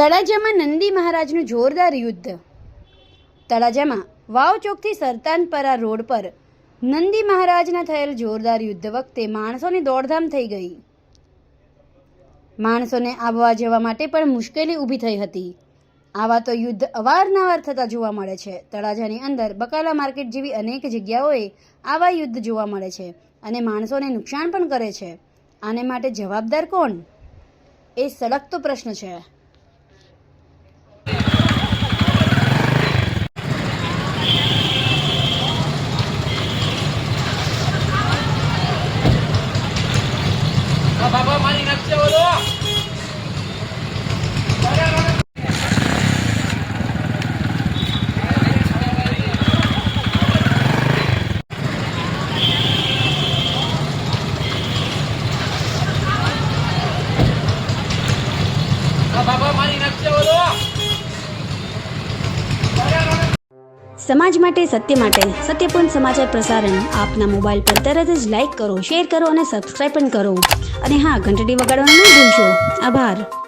તળાજામાં નંદી મહારાજનું જોરદાર યુદ્ધ. તળાજામાં વાવ ચોકથી સરતાનપરા રોડ પર નંદી મહારાજના થયેલ જોરદાર યુદ્ધ વખતે માણસોની દોડધામ થઈ ગઈ. માણસોને આવવા જવા માટે પણ મુશ્કેલી ઊભી થઈ હતી. આવા તો યુદ્ધ અવારનવાર થતા જોવા મળે છે. તળાજાની અંદર બકાલા માર્કેટ જેવી અનેક જગ્યાઓએ આવા યુદ્ધ જોવા મળે છે અને માણસોને નુકસાન પણ કરે છે. આને માટે જવાબદાર કોણ? એ સળગતો પ્રશ્ન છે. બાબા મારી નાખશે બોલો. બાબા મારી નાખશે બોલો. સમાજ માટે, સત્ય માટે, સત્યપૂર્ણ સમાચાર પ્રસારણ આપના મોબાઈલ પર તરત જ લાઈક કરો, શેર કરો અને સબસ્ક્રાઈબ પણ કરો. અને હા, ઘંટડી વગાડવાનું ન ભૂલશો. આભાર.